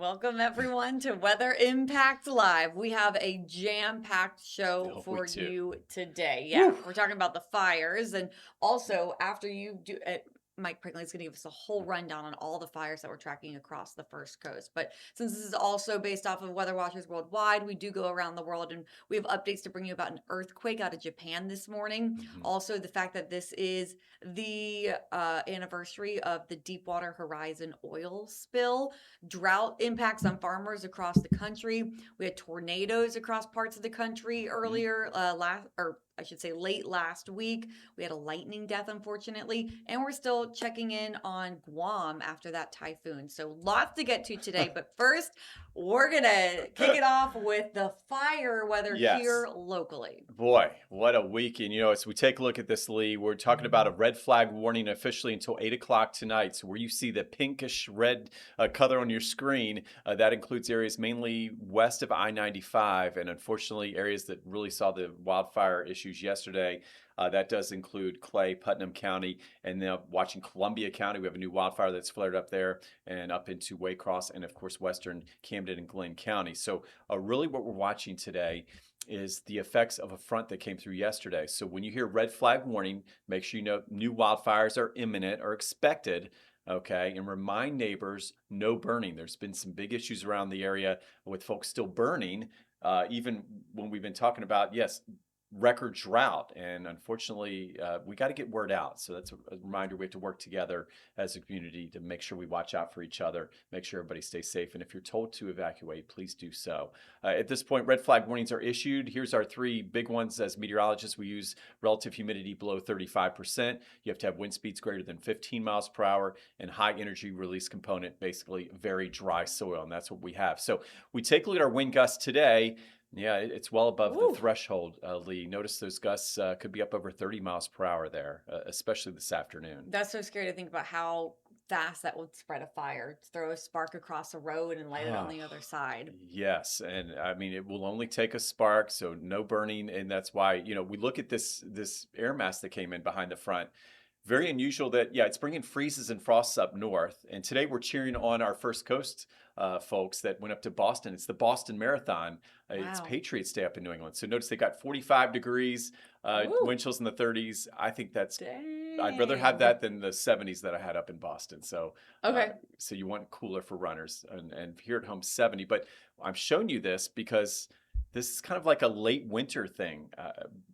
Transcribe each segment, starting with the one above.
Welcome everyone to Weather Impact Live. We have a jam-packed show for We do. you today. Yeah, Woo. we're talking about the fires, and also after you do Mike Prangley is going to give us a whole rundown on all the fires that we're tracking across the First Coast. But since this is also based off of Weather Watchers Worldwide, we do go around the world, and we have updates to bring you about an earthquake out of Japan this morning. Also, the fact that this is the anniversary of the Deepwater Horizon oil spill, drought impacts on farmers across the country. We had tornadoes across parts of the country earlier late last week. We had a lightning death, unfortunately, and we're still checking in on Guam after that typhoon. So lots to get to today. But first, we're gonna kick it off with the fire weather here Yes. locally. Boy, what a weekend. As we take a look at this, Lee, we're talking about a red flag warning officially until 8 o'clock tonight. So where you see the pinkish red color on your screen, that includes areas mainly west of I-95 and unfortunately areas that really saw the wildfire issues yesterday. That does include Clay, Putnam County, and now watching Columbia County. We have a new wildfire that's flared up there and up into Waycross and, of course, western Camden and Glenn County. So really what we're watching today is the effects of a front that came through yesterday. So when you hear red flag warning, make sure you know new wildfires are imminent or expected. Okay, and remind neighbors no burning. There's been some big issues around the area with folks still burning, even when we've been talking about, yes, record drought. And unfortunately, we got to get word out. So that's a reminder we have to work together as a community to make sure we watch out for each other, make sure everybody stays safe. And if you're told to evacuate, please do so. At this point, red flag warnings are issued. Here's our three big ones. As meteorologists, we use relative humidity below 35%. You have to have wind speeds greater than 15 miles per hour and high energy release component, basically very dry soil. And that's what we have. So we take a look at our wind gusts today. Yeah, it's well above the threshold, Lee. Notice those gusts could be up over 30 miles per hour there, especially this afternoon. That's so scary to think about how fast that would spread a fire. Throw a spark across a road and light it on the other side. Yes, and I mean it will only take a spark, so no burning, and that's why we look at this air mass that came in behind the front. Very unusual that it's bringing freezes and frosts up north, and today we're cheering on our First Coast folks that went up to Boston. It's the Boston Marathon. It's Wow. Patriots Day up in New England. So notice they got 45 degrees, wind chills in the 30s. I think that's I'd rather have Dang. that than the 70s that I had up in Boston. So Okay. so you want cooler for runners, and here at home 70. But I'm showing you this because this is kind of like a late winter thing.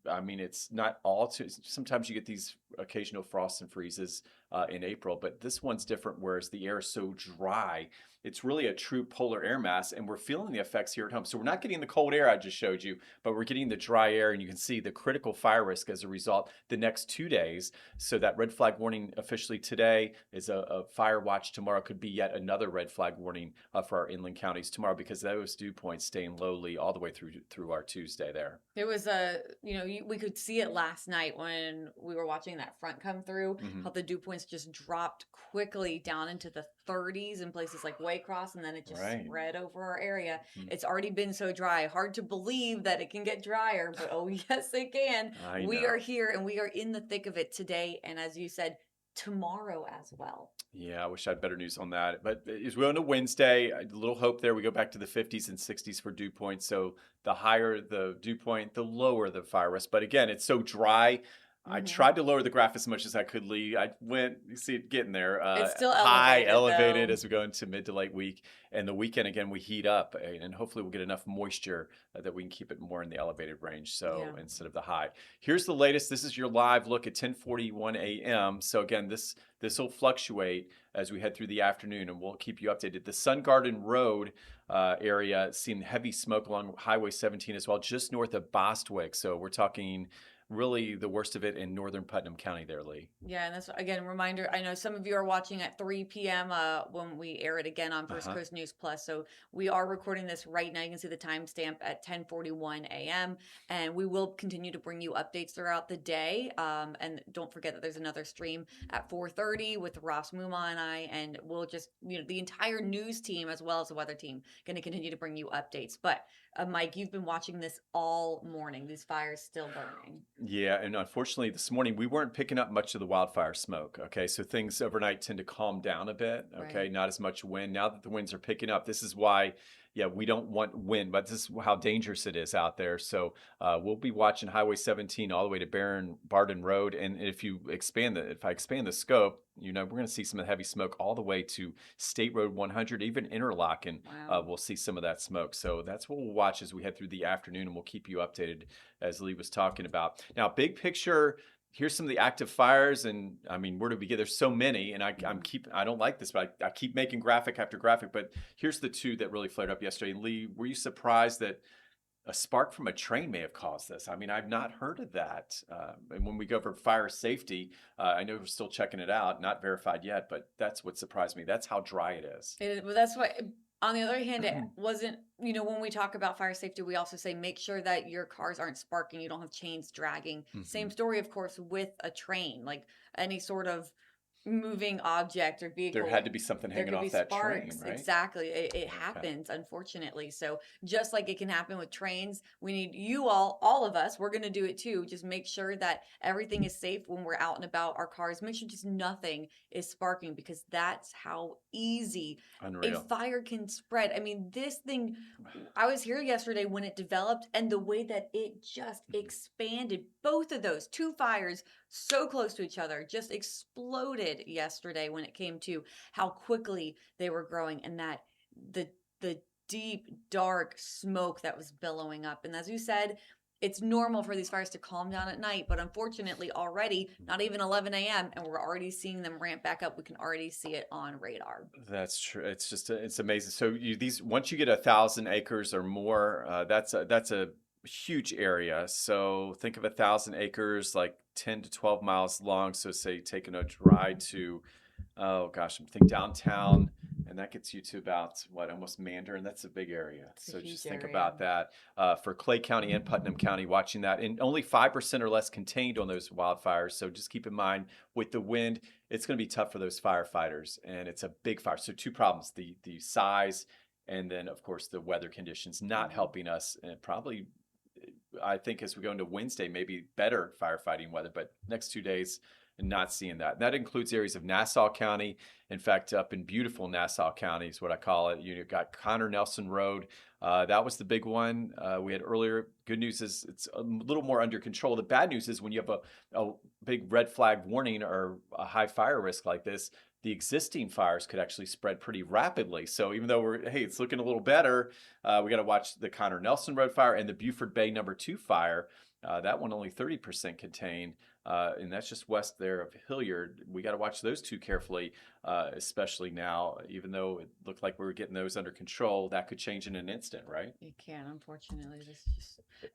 I mean, it's not all too. Sometimes you get these occasional frosts and freezes in April, but this one's different. Whereas the air is so dry, it's really a true polar air mass, and we're feeling the effects here at home. So we're not getting the cold air I just showed you, but we're getting the dry air, and you can see the critical fire risk as a result the next 2 days. So that red flag warning officially today is a fire watch. Tomorrow could be yet another red flag warning for our inland counties tomorrow because those dew points staying lowly all the way through our Tuesday there. It was we could see it last night when we were watching that front come through, how the dew points just dropped quickly down into the 30s in places like Waycross, and then it just spread over our area. It's already been so dry. Hard to believe that it can get drier, but oh yes, it can. We are here and we are in the thick of it today, and as you said, tomorrow as well. Yeah, I wish I had better news on that. But as we're on a Wednesday, a little hope there. We go back to the 50s and 60s for dew points. So the higher the dew point, the lower the fire risk. But again, it's so dry. I tried to lower the graph as much as I could, Lee. I went, you see it getting there. It's still high, elevated as we go into mid to late week. And the weekend, again, we heat up. And hopefully we'll get enough moisture that we can keep it more in the elevated range. So instead of the high. Here's the latest. This is your live look at 10:41 a.m. So again, this will fluctuate as we head through the afternoon, and we'll keep you updated. The Sun Garden Road area seen heavy smoke along Highway 17 as well, just north of Bostwick. So we're talking really the worst of it in northern Putnam County there, Lee. Yeah, and that's again reminder. I know some of you are watching at 3 p.m. When we air it again on First Coast News Plus. So we are recording this right now. You can see the timestamp at 10:41 a.m. and we will continue to bring you updates throughout the day. And don't forget that there's another stream at 4:30 with Ross Muma and I, and we'll just the entire news team as well as the weather team going to continue to bring you updates. But Mike, you've been watching this all morning. These fires still burning. Yeah, and unfortunately, this morning we weren't picking up much of the wildfire smoke. Okay, so things overnight tend to calm down a bit. Okay, Right. not as much wind. Now that the winds are picking up, this is why, yeah, we don't want wind, but this is how dangerous it is out there. So we'll be watching Highway 17 all the way to Barden Road, and if I expand the scope, we're going to see some of the heavy smoke all the way to State Road 100, even Interlochen. Wow. We'll see some of that smoke. So that's what we'll watch as we head through the afternoon, and we'll keep you updated as Lee was talking about. Now, big picture, here's some of the active fires, and I mean, where do we get? There's so many, and Mhm. I don't like this, but I keep making graphic after graphic. But here's the two that really flared up yesterday. Lee, were you surprised that a spark from a train may have caused this? I mean, I've not heard of that. And when we go for fire safety, I know we're still checking it out, not verified yet, but that's what surprised me. That's how dry it is. Well, that's why. On the other hand, it wasn't. When we talk about fire safety, we also say make sure that your cars aren't sparking. You don't have chains dragging. Same Mhm. story, of course, with a train, like any sort of moving object or There had vehicle. to be something There hanging could be off that train, sparks. right? Exactly. It Okay. happens, unfortunately. So just like it can happen with trains, we need you all of us, we're gonna do it too. Just make sure that everything is safe when we're out and about our cars. Make sure just nothing is sparking because that's how easy a Unreal. fire can spread. I mean, this thing, I was here yesterday when it developed and the way that it just expanded. Both of those two fires so close to each other just exploded yesterday when it came to how quickly they were growing and that the deep dark smoke that was billowing up. And as you said, it's normal for these fires to calm down at night, but unfortunately already not even 11 a.m. and we're already seeing them ramp back up. We can already see it on radar. That's true. It's just it's amazing. So these once you get 1,000 acres or more, that's a huge area. So think of 1,000 acres, like 10 to 12 miles long. So say taking a ride to, oh gosh, I'm thinking downtown, and that gets you to about what, almost Mandarin. That's a big area. It's a So just huge think area. about that. For Clay County and Putnam County, watching that, and only 5% or less contained on those wildfires. So just keep in mind with the wind, it's going to be tough for those firefighters, and it's a big fire. So two problems: the size, and then of course the weather conditions not Mhm. helping us, and probably I think as we go into Wednesday, maybe better firefighting weather, but next 2 days, not seeing that. And that includes areas of Nassau County. In fact, up in beautiful Nassau County is what I call it. You've got Connor Nelson Road. That was the big one we had earlier. Good news is it's a little more under control. The bad news is when you have a big red flag warning or a high fire risk like this, the existing fires could actually spread pretty rapidly. So even though hey, it's looking a little better, we got to watch the Connor Nelson Road fire and the Buford Bay #2 fire. That one only 30% contained, and that's just west there of Hilliard. We got to watch those two carefully, especially now. Even though it looked like we were getting those under control, that could change in an instant, right? You can, unfortunately.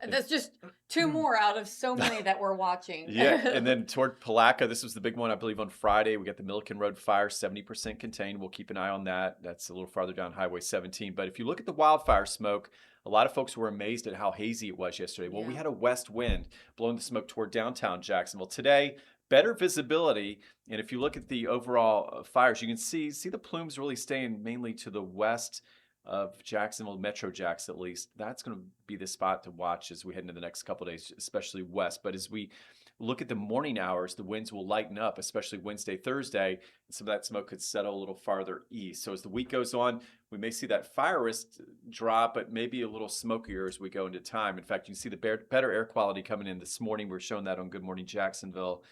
And- That's just two more out of so many that we're watching. Yeah, and then toward Palaca, this was the big one, I believe, on Friday. We got the Milliken Road fire, 70% contained. We'll keep an eye on that. That's a little farther down Highway 17. But if you look at the wildfire smoke, a lot of folks were amazed at how hazy it was yesterday. Well, we Yeah. had a west wind blowing the smoke toward downtown Jacksonville. Today, better visibility. And if you look at the overall fires, you can see the plumes really staying mainly to the west of Jacksonville, Metro Jacks at least. That's going to be the spot to watch as we head into the next couple of days, especially west. But as we look at the morning hours, the winds will lighten up, especially Wednesday, Thursday, and some of that smoke could settle a little farther east. So as the week goes on, we may see that fire risk drop, but maybe a little smokier as we go into time. In fact, you can see the better air quality coming in this morning. We're showing that on Good Morning Jacksonville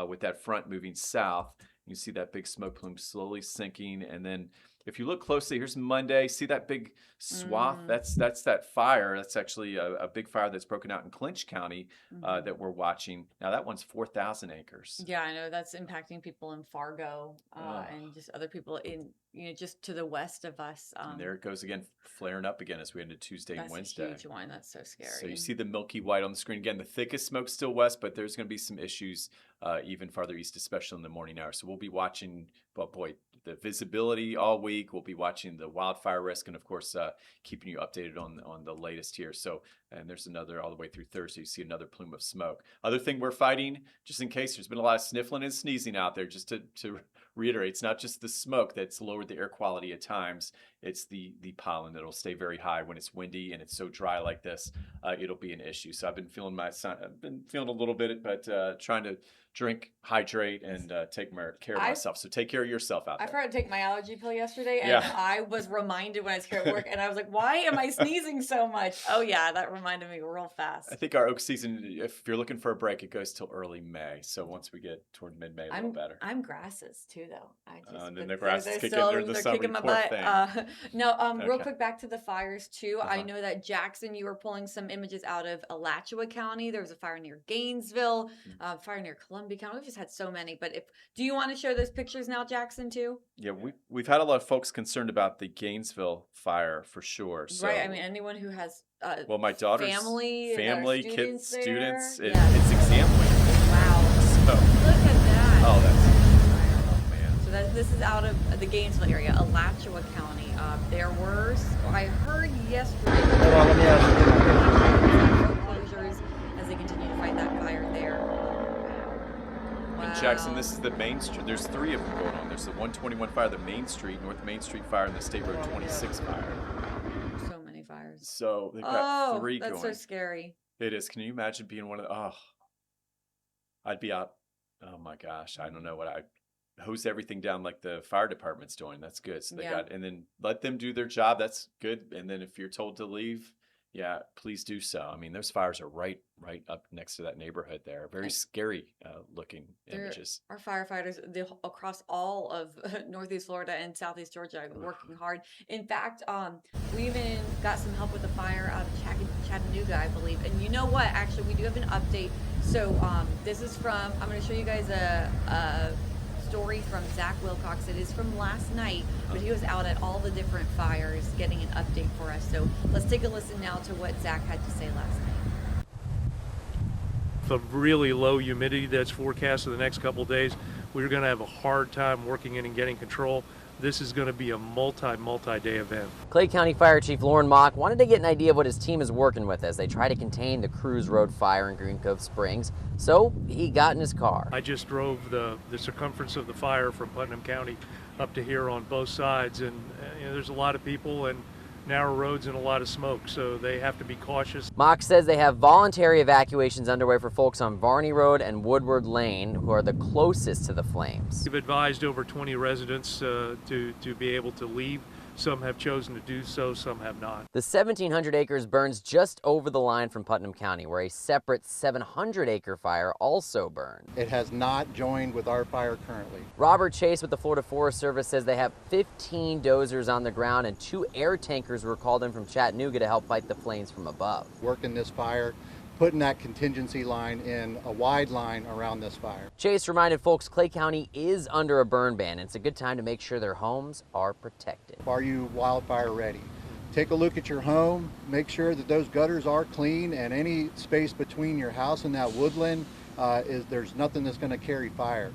with that front moving south. You see that big smoke plume slowly sinking, and then if you look closely, here's Monday. See that big swath? Mm, That's that fire. That's actually a big fire that's broken out in Clinch County mhm. that we're watching. Now that one's 4,000 acres. Yeah, I know that's impacting people in Fargo, Oh, and just other people in, just to the west of us. and there it goes again, flaring up again as we end Tuesday and That's a Wednesday. huge one. That's so So you scary. see the milky white on the screen again. The thickest smoke still west, but there's going to be some issues even farther east, especially in the morning hours. So we'll be watching. Well, boy, the visibility all week. We'll be watching the wildfire risk, and of course, keeping you updated on the latest here. So, and there's another all the way through Thursday. You see another plume of smoke. Other thing we're fighting, just in case there's been a lot of sniffling and sneezing out there, just to reiterate, it's not just the smoke that's lowered the air quality at times. It's the pollen that'll stay very high when it's windy and it's so dry like this. It'll be an issue. So I've been feeling a little bit, but trying to drink, hydrate, and take care of I myself. So take care of yourself out I there. forgot to take my allergy pill yesterday, and Yeah. I was reminded when I was here at work, and I was like, "Why am I sneezing so much?" Oh yeah, that reminded me real fast. I think our oak season, if you're looking for a break, it goes till early May. So once we get toward mid-May, a little better. I'm grasses too, though. I just And then but the grasses they're kick in still during the they're summer, kicking my poor butt. thing. No, real Okay. quick back to the fires too. I Uh-huh. know that Jackson, you were pulling some images out of Alachua County. There was a fire near Gainesville, fire near Columbia County. We've just had so many. But do you want to show those pictures now, Jackson, too? Yeah, we've had a lot of folks concerned about the Gainesville fire for sure. So, Right. I mean, anyone who has well, my daughter's family, kids, there. students, Yeah. it's exam week. Wow. So, Look at that. oh, oh man. So this is out of the Gainesville area, Alachua County. There were, I heard yesterday, closures as they continue to fight that fire there. In Jackson, this is the Main Street. There's 3 of them going on. There's the 121 fire, the Main Street, North Main Street fire, and the State Road 26 fire. So many fires. So they've got 3 that's going. so scary. It is. Can you imagine being one of the, I'd be out. Oh my gosh. I don't know what I hose everything down like the fire department's doing. That's good. So they and then let them do their job. That's good. And then if you're told to leave, yeah, please do so. I mean, those fires are right up next to that neighborhood there. Very scary looking images. Our firefighters across all of Northeast Florida and Southeast Georgia are working hard. In fact, we even got some help with the fire out of Chattanooga, I believe. And you know what? Actually, we do have an update. So this is from, I'm going to show you guys a story from Zach Wilcox. It is from last night, but he was out at all the different fires getting an update for us. So let's take a listen now to what Zach had to say last night. The really low humidity that's forecast for the next couple of days, we're going to have a hard time working in and getting control. This is going to be a multi-day event. Clay County Fire Chief Lauren Mock wanted to get an idea of what his team is working with as they try to contain the Cruise Road fire in Green Cove Springs. So he got in his car. I just drove the circumference of the fire from Putnam County up to here on both sides, and there's a lot of people and narrow roads and a lot of smoke, so they have to be cautious. Mock says they have voluntary evacuations underway for folks on Varney Road and Woodward Lane who are the closest to the flames. We've advised over 20 residents to be able to leave. Some have chosen to do so, some have not. The 1,700 acres burns just over the line from Putnam County, where a separate 700-acre fire also burned. It has not joined with our fire currently. Robert Chase with the Florida Forest Service says they have 15 dozers on the ground and 2 air tankers were called in from Chattanooga to help fight the flames from above. Working this fire, putting that contingency line in a wide line around this fire. Chase reminded folks Clay County is under a burn ban. It's a good time to make sure their homes are protected. Are you wildfire ready? Take a look at your home, make sure that those gutters are clean and any space between your house and that woodland, there's nothing that's going to carry fire.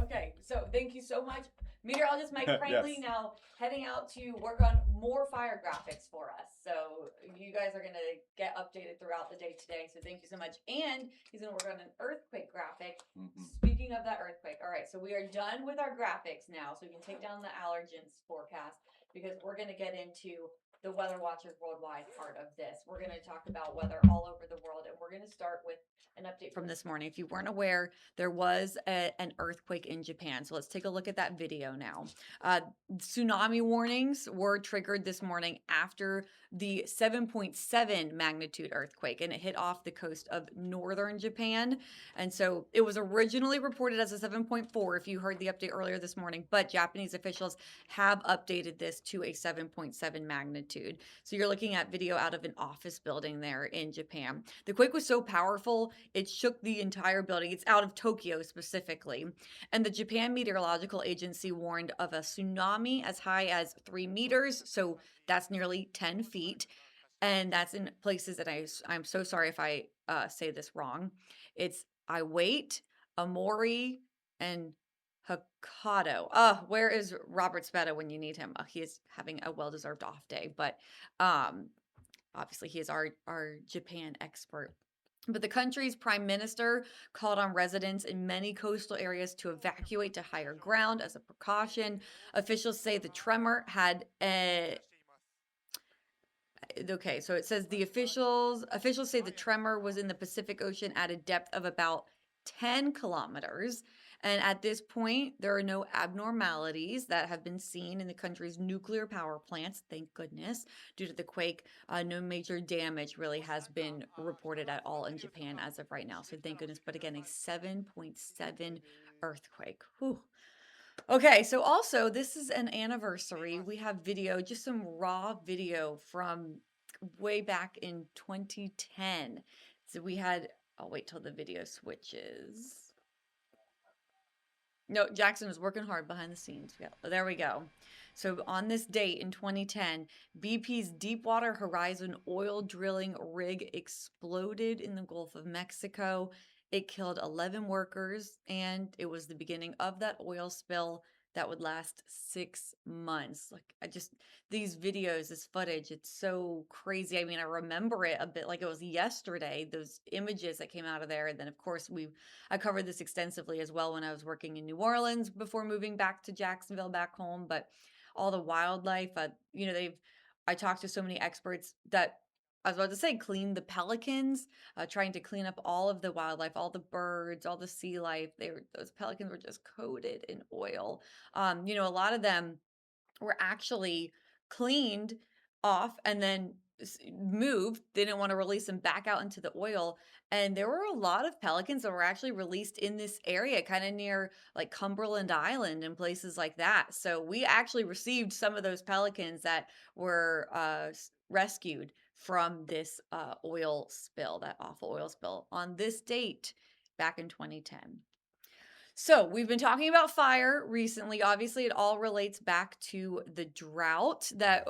Okay, so thank you so much, meteorologist Mike Prangley. Yes. Now heading out to work on more fire graphics for us. So you guys are gonna get updated throughout the day today. So thank you so much. And he's gonna work on an earthquake graphic. Speaking of that earthquake, all right. So we are done with our graphics now. So we can take down the allergens forecast because we're gonna get into the Weather Watchers Worldwide part of this. We're going to talk about weather all over the world, and we're going to start with an update from this morning. If you weren't aware, there was an earthquake in Japan. So let's take a look at that video now. Tsunami warnings were triggered this morning after the 7.7 magnitude earthquake, and it hit off the coast of northern Japan. And so it was originally reported as a 7.4 if you heard the update earlier this morning, but Japanese officials have updated this to a 7.7 magnitude. So you're looking at video out of an office building there in Japan. The quake was so powerful, it shook the entire building. It's out of Tokyo specifically. And the Japan Meteorological Agency warned of a tsunami as high as 3 meters. So that's nearly 10 feet. and that's in places that I'm so sorry if I say this wrong. It's Iwate, Amori, and Hokkaido. Where is Robert Speta when you need him? He is having a well-deserved off day, but um, obviously he is our Japan expert. But the country's prime minister called on residents in many coastal areas to evacuate to higher ground as a precaution. Officials say the tremor had a okay, so it says the officials say the tremor was in the Pacific Ocean at a depth of about 10 kilometers. And at this point, there are no abnormalities that have been seen in the country's nuclear power plants, thank goodness. Due to the quake, no major damage really has been reported at all in Japan as of right now. So thank goodness. But again, a 7.7 earthquake. Whew. Okay, so also this is an anniversary. We have video, just some raw video from way back in 2010. So we had, I'll wait till the video switches. No, Jackson was working hard behind the scenes. Yeah, there we go. So on this date in 2010, BP's Deepwater Horizon oil drilling rig exploded in the Gulf of Mexico. It killed 11 workers, and it was the beginning of that oil spill that would last 6 months. Like, these videos, this footage, it's so crazy. I mean, I remember it a bit like it was yesterday, those images that came out of there. And then, of course, I covered this extensively as well when I was working in New Orleans before moving back to Jacksonville, back home. But all the wildlife, I talked to so many experts that I was about to say clean the pelicans, trying to clean up all of the wildlife, all the birds, all the sea life. Those pelicans were just coated in oil. A lot of them were actually cleaned off and then moved. They didn't want to release them back out into the oil. And there were a lot of pelicans that were actually released in this area, kind of near like Cumberland Island and places like that. So we actually received some of those pelicans that were rescued from this oil spill, that awful oil spill on this date back in 2010. So we've been talking about fire recently. Obviously, it all relates back to the drought that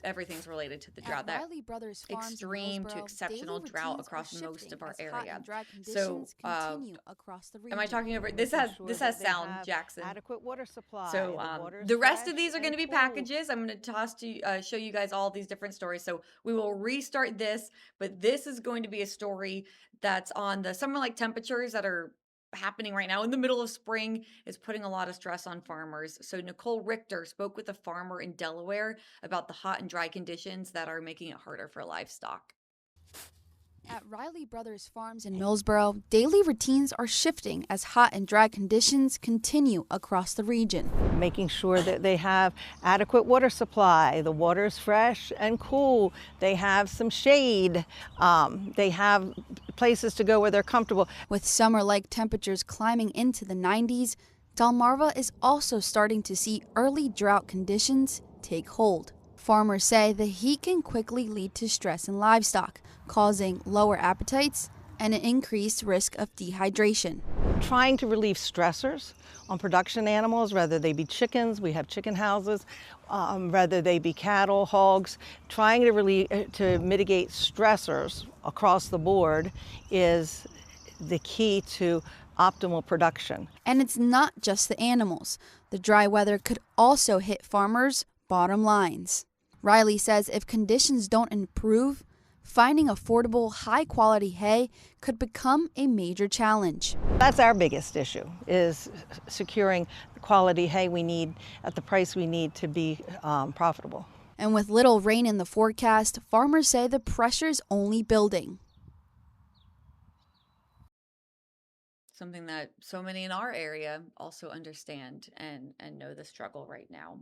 everything's related to the drought. That Riley Brothers Farms extreme to Hillsborough, exceptional daily drought routines are across most shifting of our as hot area. and dry So, conditions continue across the region. am I talking over? This Making has sure this that has they sound, have Jackson. adequate water supply. So water is the rest of fresh these are going to and be cool. packages. I'm going to show you guys all these different stories. So we will restart this, but this is going to be a story that's on the summer-like temperatures that are happening right now in the middle of spring is putting a lot of stress on farmers. So Nicole Richter spoke with a farmer in Delaware about the hot and dry conditions that are making it harder for livestock. At Riley Brothers Farms in Millsboro, daily routines are shifting as hot and dry conditions continue across the region. Making sure that they have adequate water supply. The water is fresh and cool. They have some shade. They have places to go where they're comfortable. With summer-like temperatures climbing into the 90s, Delmarva is also starting to see early drought conditions take hold. Farmers say the heat can quickly lead to stress in livestock, causing lower appetites and an increased risk of dehydration. Trying to relieve stressors on production animals, whether they be chickens, we have chicken houses, whether they be cattle, hogs. Trying to mitigate stressors across the board is the key to optimal production. And it's not just the animals. The dry weather could also hit farmers' bottom lines. Riley says if conditions don't improve, finding affordable, high-quality hay could become a major challenge. That's our biggest issue, is securing the quality hay we need at the price we need to be profitable. And with little rain in the forecast, farmers say the pressure's only building. Something that so many in our area also understand and know the struggle right now.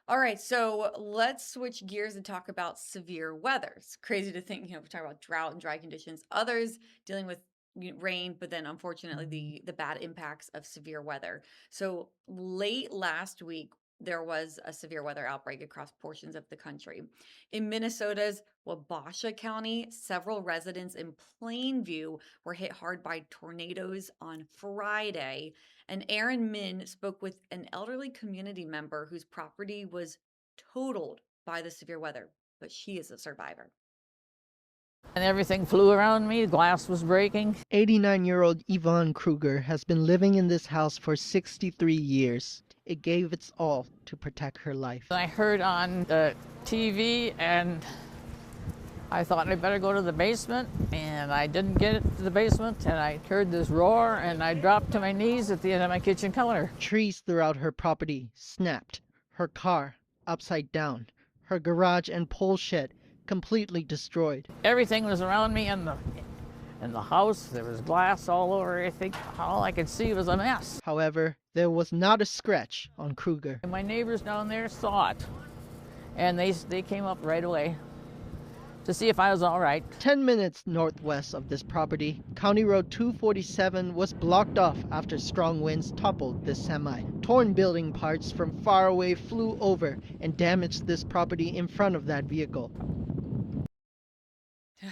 All right, so let's switch gears and talk about severe weather. It's crazy to think, we're talking about drought and dry conditions, others dealing with rain, but then unfortunately the bad impacts of severe weather. So late last week, there was a severe weather outbreak across portions of the country. In Minnesota's Wabasha County, several residents in Plainview were hit hard by tornadoes on Friday. And Aaron Min spoke with an elderly community member whose property was totaled by the severe weather. but she is a survivor. And everything flew around me, glass was breaking. 89-year-old Yvonne Kruger has been living in this house for 63 years. It gave its all to protect her life. I heard on the TV and I thought I better go to the basement, and I didn't get it to the basement, and I heard this roar and I dropped to my knees at the end of my kitchen counter. Trees throughout her property snapped, her car upside down, her garage and pole shed completely destroyed. Everything was around me in the house. There was glass all over everything. All I could see was a mess. However, there was not a scratch on Kruger. And my neighbors down there saw it, and they came up right away to see if I was all right. 10 minutes northwest of this property, County Road 247 was blocked off after strong winds toppled this semi. Torn building parts from far away flew over and damaged this property in front of that vehicle.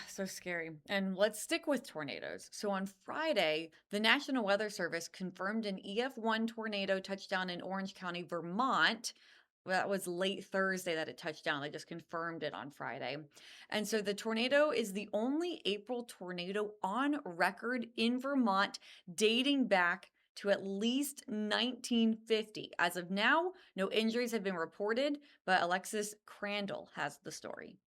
So scary. And let's stick with tornadoes. So on Friday, the National Weather Service confirmed an EF1 tornado touchdown in Orange County, Vermont. That was late Thursday that it touched down. They just confirmed it on Friday. And so the tornado is the only April tornado on record in Vermont, dating back to at least 1950. As of now, no injuries have been reported, but Alexis Crandall has the story.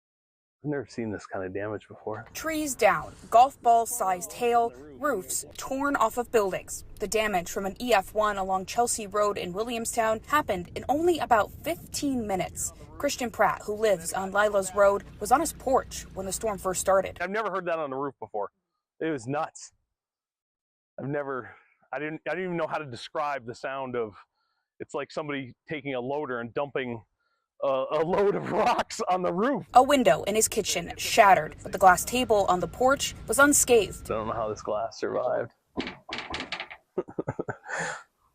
I've never seen this kind of damage before. Trees down, golf ball-sized hail, roofs torn off of buildings. The damage from an EF1 along Chelsea Road in Williamstown happened in only about 15 minutes. Christian Pratt, who lives on Lila's Road, was on his porch when the storm first started. I've never heard that on the roof before. It was nuts. I didn't even know how to describe the sound of, it's like somebody taking a loader and dumping a load of rocks on the roof. A window in his kitchen shattered, but the glass table on the porch was unscathed. I don't know how this glass survived.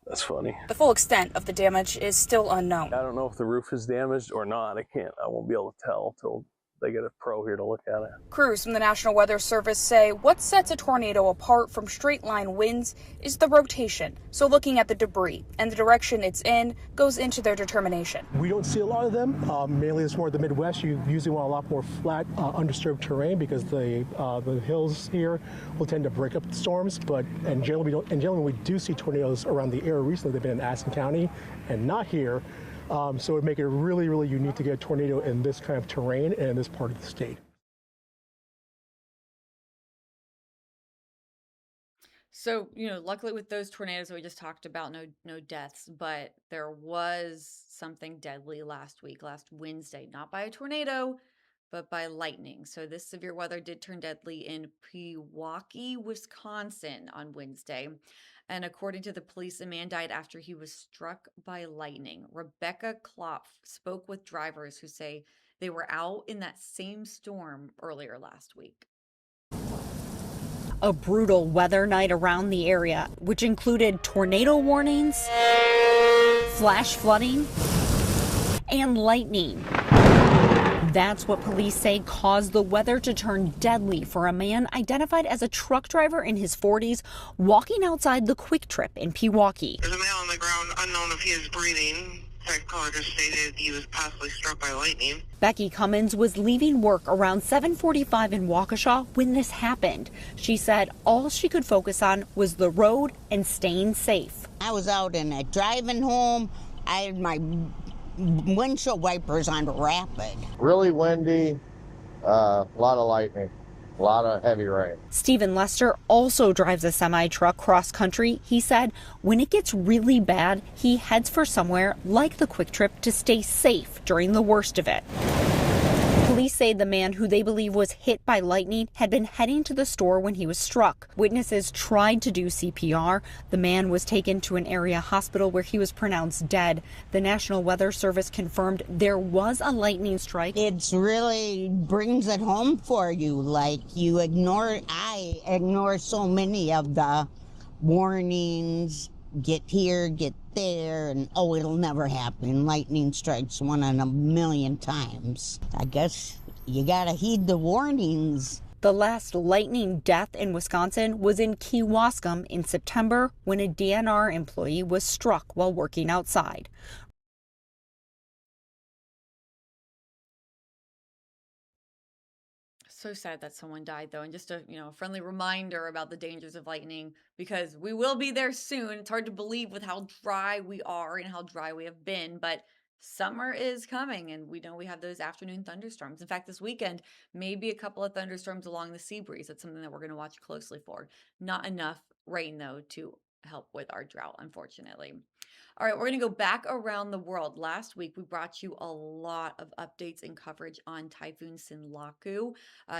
That's funny. The full extent of the damage is still unknown. I don't know if the roof is damaged or not. I won't be able to tell till they get a pro here to look at it. Crews from the National Weather Service say what sets a tornado apart from straight line winds is the rotation. So looking at the debris and the direction it's in goes into their determination. We don't see a lot of them. Mainly it's more the Midwest. You usually want a lot more flat, undisturbed terrain because the hills here will tend to break up the storms. And generally when we do see tornadoes around the area recently, they've been in Aston County and not here. So it would make it really, really unique to get a tornado in this kind of terrain and in this part of the state. So, luckily with those tornadoes that we just talked about, no deaths, but there was something deadly last Wednesday, not by a tornado, but by lightning. So this severe weather did turn deadly in Pewaukee, Wisconsin on Wednesday. And according to the police, a man died after he was struck by lightning. Rebecca Klopf spoke with drivers who say they were out in that same storm earlier last week. A brutal weather night around the area, which included tornado warnings, flash flooding, and lightning. That's what police say caused the weather to turn deadly for a man identified as a truck driver in his 40s walking outside the Quick Trip in Pewaukee. There's a man on the ground, unknown if he is breathing. Psychologist stated he was possibly struck by lightning. Becky Cummins was leaving work around 7:45 in Waukesha when this happened. She said all she could focus on was the road and staying safe. I was out in it driving home. I had my windshield wipers on rapid. Really windy, a lot of lightning, a lot of heavy rain. Stephen Lester also drives a semi-truck cross country. He said when it gets really bad, he heads for somewhere like the Quick Trip to stay safe during the worst of it. Police say the man, who they believe was hit by lightning, had been heading to the store when he was struck. Witnesses tried to do CPR. The man was taken to an area hospital where he was pronounced dead. The National Weather Service confirmed there was a lightning strike. It really brings it home for you. Like I ignore so many of the warnings, get here, get there, and it'll never happen. Lightning strikes 1 in a million times. I guess you gotta heed the warnings. The last lightning death in Wisconsin was in Kewaskum in September when a DNR employee was struck while working outside. So sad that someone died though, and just a friendly reminder about the dangers of lightning because we will be there soon. It's hard to believe with how dry we are and how dry we have been, but summer is coming, and we know we have those afternoon thunderstorms. In fact, this weekend maybe a couple of thunderstorms along the sea breeze. That's something that we're going to watch closely for. Not enough rain though to help with our drought, unfortunately. All right, we're going to go back around the world. Last week, we brought you a lot of updates and coverage on Typhoon Sinlaku.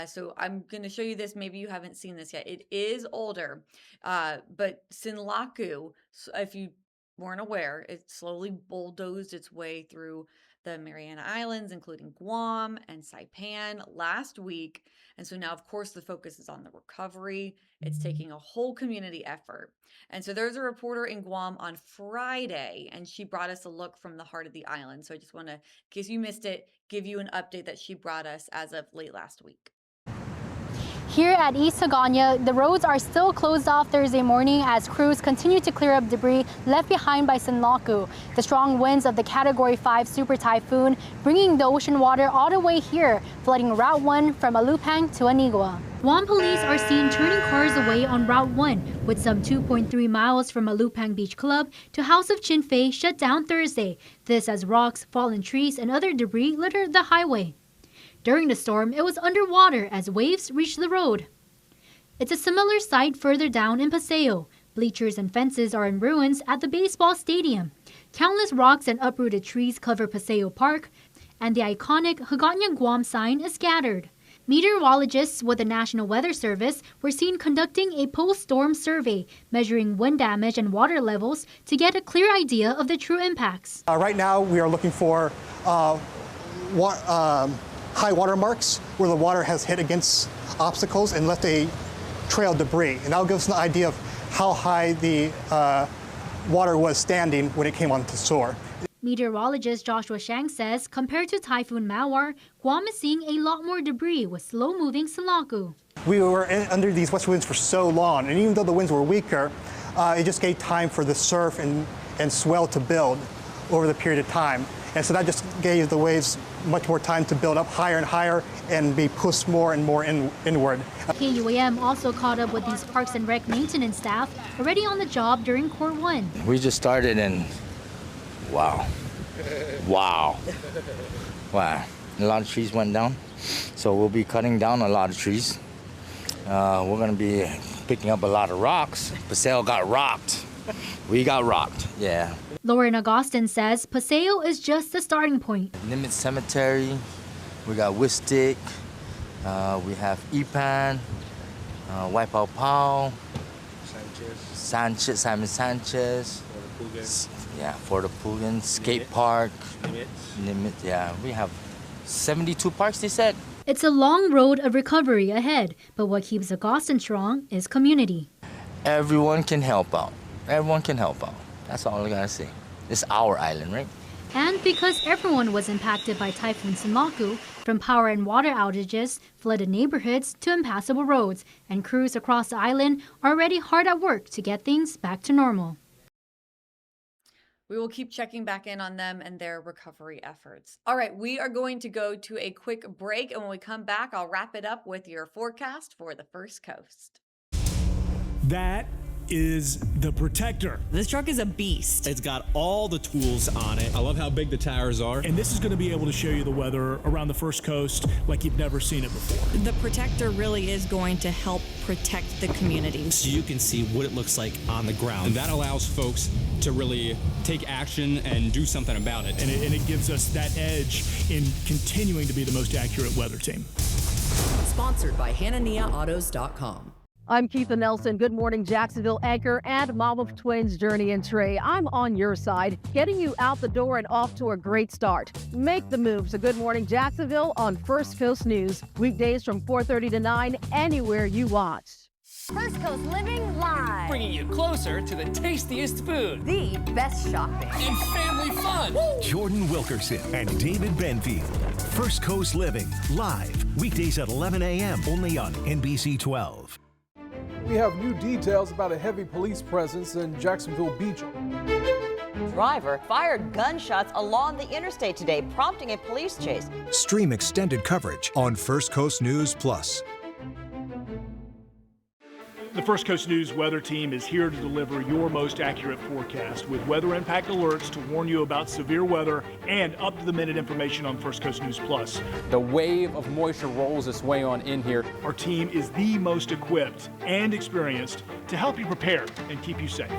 So I'm going to show you this. Maybe you haven't seen this yet. It is older, but Sinlaku, if you weren't aware, it slowly bulldozed its way through the Mariana Islands, including Guam and Saipan last week. And so now, of course, the focus is on the recovery. It's taking a whole community effort. And so there's a reporter in Guam on Friday, and she brought us a look from the heart of the island. So I just want to, in case you missed it, give you an update that she brought us as of late last week. Here at East Hagåtña, the roads are still closed off Thursday morning as crews continue to clear up debris left behind by Sinlaku. The strong winds of the Category 5 super typhoon bringing the ocean water all the way here, flooding Route 1 from Alupang to Anigua. Guam police are seen turning cars away on Route 1, with some 2.3 miles from Alupang Beach Club to House of Chinfei shut down Thursday. This as rocks, fallen trees, and other debris littered the highway. During the storm, it was underwater as waves reached the road. It's a similar sight further down in Paseo. Bleachers and fences are in ruins at the baseball stadium. Countless rocks and uprooted trees cover Paseo Park, and the iconic Hagåtña Guam sign is scattered. Meteorologists with the National Weather Service were seen conducting a post-storm survey, measuring wind damage and water levels to get a clear idea of the true impacts. Right now, we are looking for high water marks where the water has hit against obstacles and left a trail of debris. And that'll give us an idea of how high the water was standing when it came onto shore. Meteorologist Joshua Shang says compared to Typhoon Mawar, Guam is seeing a lot more debris with slow-moving Sinlaku. We were under these west winds for so long, and even though the winds were weaker, it just gave time for the surf and swell to build over the period of time. And so that just gave the waves much more time to build up higher and higher and be pushed more and more inward. KUAM also caught up with these Parks and Rec maintenance staff already on the job during Core 1. We just started and wow. A lot of trees went down. So we'll be cutting down a lot of trees. We're going to be picking up a lot of rocks. Paseo got rocked. We got rocked, yeah. Lauren Agustin says Paseo is just the starting point. Nimitz Cemetery, we got Wistic, we have Ipan, Waipau Pau, Simon Sanchez, yeah, Fort Pugan, Skate Park, Nimitz, yeah. We have 72 parks, they said. It's a long road of recovery ahead, but what keeps Agustin strong is community. Everyone can help out. Everyone can help out. That's all I gotta say. It's our island, right? And because everyone was impacted by Typhoon Sinlaku, from power and water outages, flooded neighborhoods to impassable roads, and crews across the island are already hard at work to get things back to normal. We will keep checking back in on them and their recovery efforts. All right, we are going to go to a quick break, and when we come back, I'll wrap it up with your forecast for the First Coast. That is the Protector. This truck is a beast. It's got all the tools on it. I love how big the tires are. And this is going to be able to show you the weather around the First Coast like you've never seen it before. The Protector really is going to help protect the community. So you can see what it looks like on the ground. And that allows folks to really take action and do something about it. And it gives us that edge in continuing to be the most accurate weather team. Sponsored by HananiaAutos.com. I'm Keitha Nelson. Good morning, Jacksonville anchor and mom of twins, Journey and Trey. I'm on your side, getting you out the door and off to a great start. Make the move to Good Morning Jacksonville on First Coast News. Weekdays from 4:30 to 9, anywhere you watch. First Coast Living Live. Bringing you closer to the tastiest food. The best shopping. And family fun. Woo! Jordan Wilkerson and David Benfield. First Coast Living Live. Weekdays at 11 a.m. only on NBC 12. We have new details about a heavy police presence in Jacksonville Beach. driver fired gunshots along the interstate today, prompting a police chase. Stream extended coverage on First Coast News Plus. The First Coast News weather team is here to deliver your most accurate forecast with weather impact alerts to warn you about severe weather and up-to-the-minute information on First Coast News Plus. The wave of moisture rolls its way on in here. Our team is the most equipped and experienced to help you prepare and keep you safe.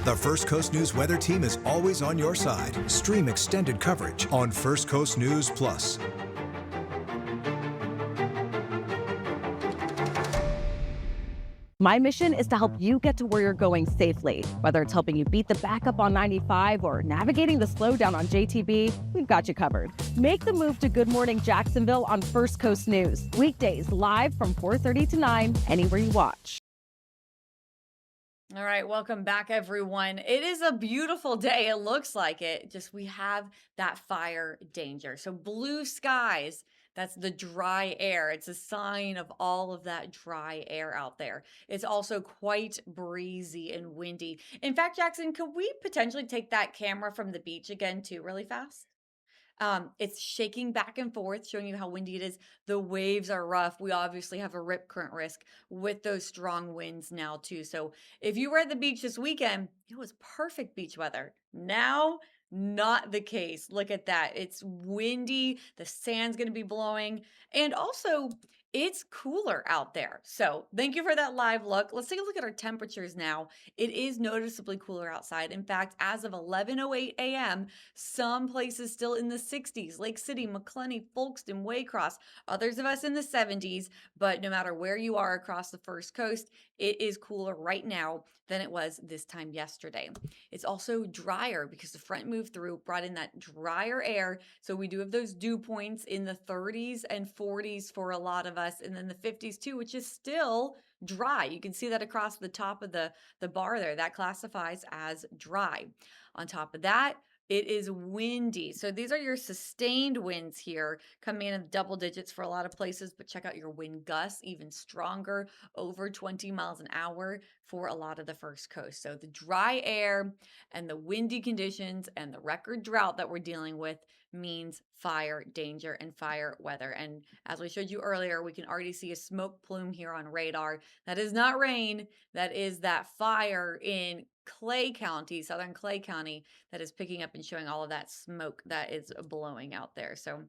The First Coast News weather team is always on your side. Stream extended coverage on First Coast News Plus. My mission is to help you get to where you're going safely. Whether it's helping you beat the backup on 95 or navigating the slowdown on JTB, we've got you covered. Make the move to Good Morning Jacksonville on First Coast News. Weekdays live from 4:30 to 9, anywhere you watch. All right, welcome back, everyone. It is a beautiful day. It looks like it. Just we have that fire danger. So blue skies, that's the dry air. It's a sign of all of that dry air out there. It's also quite breezy and windy. In fact, Jackson, could we potentially take that camera from the beach again too really fast? It's shaking back and forth, showing you how windy it is. The waves are rough. We obviously have a rip current risk with those strong winds now too. So if you were at the beach this weekend, it was perfect beach weather. Now, not the case. Look at that. It's windy. The sand's going to be blowing. And also, it's cooler out there. So thank you for that live look. Let's take a look at our temperatures now. It is noticeably cooler outside. In fact, as of 11:08 a.m., some places still in the 60s, Lake City, McClenny, Folkston, Waycross, others of us in the 70s. But no matter where you are across the First Coast, it is cooler right now than it was this time yesterday. It's also drier because the front moved through, brought in that drier air. So we do have those dew points in the 30s and 40s for a lot of us, and then the 50s too, which is still dry. You can see that across the top of the bar there. That classifies as dry. On top of that, it is windy. So these are your sustained winds here, coming in double digits for a lot of places, but check out your wind gusts, even stronger, over 20 miles an hour for a lot of the First Coast. So the dry air and the windy conditions and the record drought that we're dealing with means fire danger and fire weather. And as we showed you earlier, we can already see a smoke plume here on radar. That is not rain. That is that fire in Clay County, southern Clay County, that is picking up and showing all of that smoke that is blowing out there. So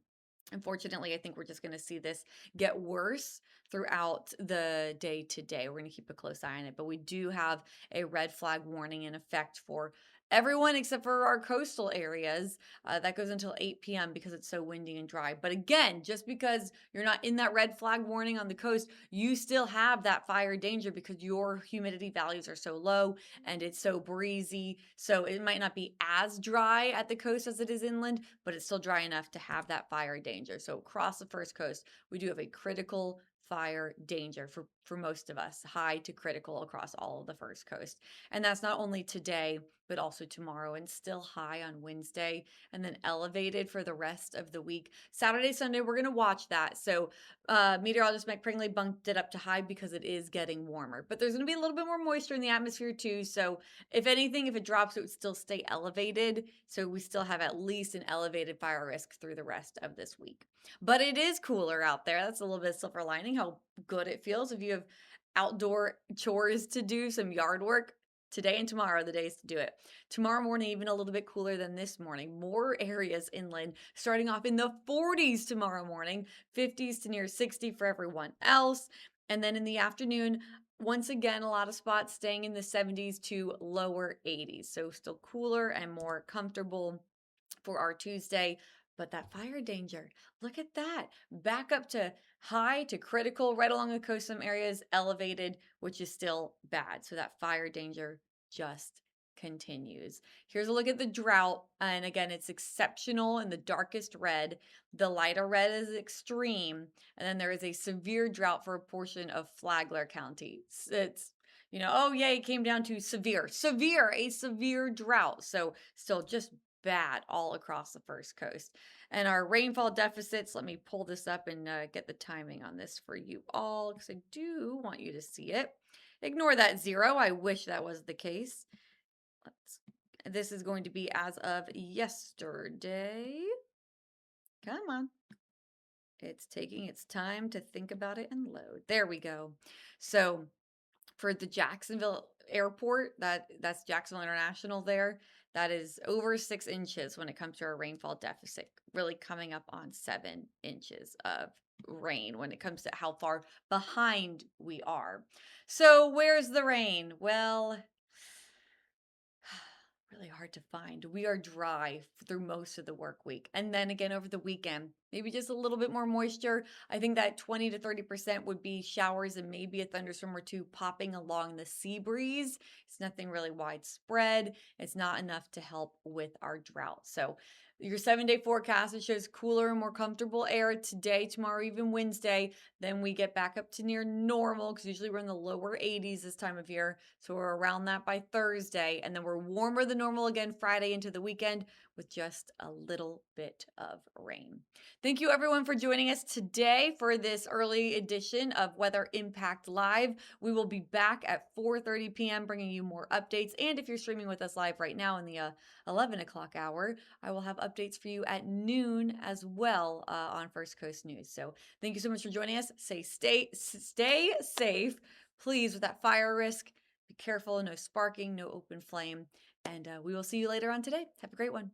unfortunately, I think we're just going to see this get worse throughout the day today. We're going to keep a close eye on it, but we do have a red flag warning in effect for everyone except for our coastal areas. That goes until 8 p.m. because it's so windy and dry. But again, just because you're not in that red flag warning on the coast, you still have that fire danger because your humidity values are so low and it's so breezy. So it might not be as dry at the coast as it is inland, but it's still dry enough to have that fire danger. So across the First Coast, we do have a critical fire danger for most of us, high to critical across all of the First Coast. And that's not only today, but also tomorrow, and still high on Wednesday, and then elevated for the rest of the week. Saturday, Sunday, we're going to watch that. So meteorologist Mike Prangley bumped it up to high because it is getting warmer. But there's going to be a little bit more moisture in the atmosphere too. So if anything, if it drops, it would still stay elevated. So we still have at least an elevated fire risk through the rest of this week. But it is cooler out there. That's a little bit of silver lining, how good it feels. If you have outdoor chores to do, some yard work, today and tomorrow are the days to do it. Tomorrow morning, even a little bit cooler than this morning. More areas inland starting off in the 40s tomorrow morning, 50s to near 60 for everyone else. And then in the afternoon, once again, a lot of spots staying in the 70s to lower 80s. So still cooler and more comfortable for our Tuesday. But that fire danger, look at that. Back up to high to critical right along the coast, some areas elevated, which is still bad. So that fire danger just continues. Here's a look at the drought. And again, it's exceptional in the darkest red. The lighter red is extreme. And then there is a severe drought for a portion of Flagler County. It's oh yeah, it came down to severe, a severe drought. So still just bad all across the First Coast. And our rainfall deficits, let me pull this up and get the timing on this for you all, because I do want you to see it. Ignore that 0. I wish that was the case. Let's This is going to be as of yesterday. Come on. It's taking its time to think about it and load. There we go. So for the Jacksonville airport, that's Jacksonville International there, that is over 6 inches when it comes to our rainfall deficit, really coming up on 7 inches of rain when it comes to how far behind we are. So where's the rain? Well, really hard to find. We are dry through most of the work week. And then again over the weekend, maybe just a little bit more moisture. I think that 20 to 30% would be showers and maybe a thunderstorm or two popping along the sea breeze. It's nothing really widespread. It's not enough to help with our drought. So your 7-day forecast, it shows cooler and more comfortable air today, tomorrow, even Wednesday. Then we get back up to near normal because usually we're in the lower 80s this time of year. So we're around that by Thursday. And then we're warmer than normal again Friday into the weekend with just a little bit of rain. Thank you everyone for joining us today for this early edition of Weather Impact Live. We will be back at 4:30 p.m. bringing you more updates. And if you're streaming with us live right now in the 11 o'clock hour, I will have updates for you at noon as well on First Coast News. So thank you so much for joining us. Stay safe, please, with that fire risk. Be careful, no sparking, no open flame. And we will see you later on today. Have a great one.